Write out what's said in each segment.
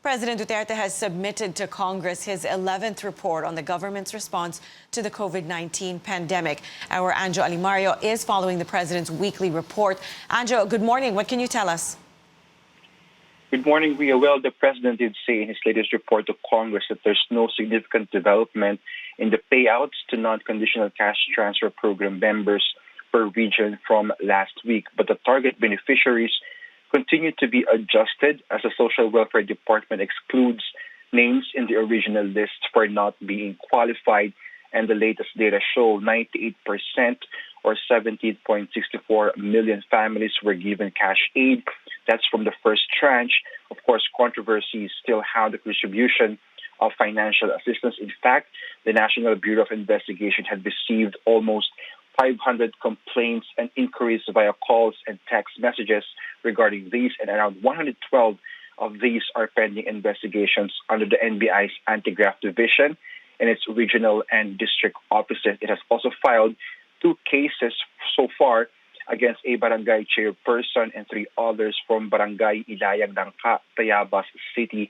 President Duterte has submitted to Congress his 11th report on the government's response to the COVID-19 pandemic. Our Anjo Alimario is following the president's weekly report. Anjo, good morning. What can you tell us? Good morning, Ria. Well, the president did say in his latest report to Congress that there's no significant development in the payouts to non-conditional cash transfer program members per region from last week, but the target beneficiaries continue to be adjusted as the Social Welfare Department excludes names in the original list for not being qualified, and the latest data show 98% or 17.64 million families were given cash aid. That's from the first tranche. Of course, controversies still hound the distribution of financial assistance. In fact, the National Bureau of Investigation had received almost 500 complaints and inquiries via calls and text messages regarding these, and around 112 of these are pending investigations under the NBI's Anti-Graft Division and its regional and district offices. It has also filed 2 cases so far against a barangay chairperson and 3 others from Barangay Ilayag Dangka, Tayabas City,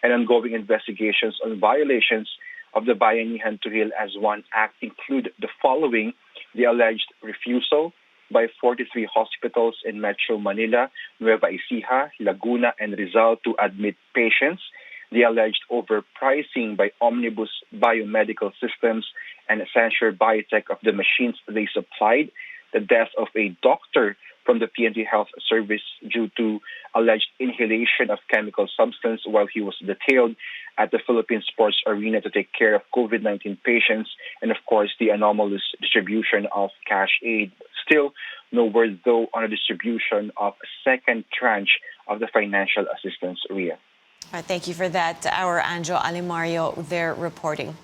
and ongoing investigations on violations of the Bayanihan to Heal as One Act include the following: the alleged refusal by 43 hospitals in Metro Manila, Nueva Ecija, Laguna, and Rizal to admit patients, the alleged overpricing by Omnibus Biomedical Systems and Accenture Biotech of the machines they supplied, the death of a doctor from the PNP Health Service due to alleged inhalation of chemical substance while he was detailed at the Philippine Sports Arena to take care of COVID-19 patients, and of course the anomalous distribution of cash aid. Still, no word though on a distribution of a second tranche of the financial assistance, Ria. Thank you for that. Our Anjo Alimario there reporting.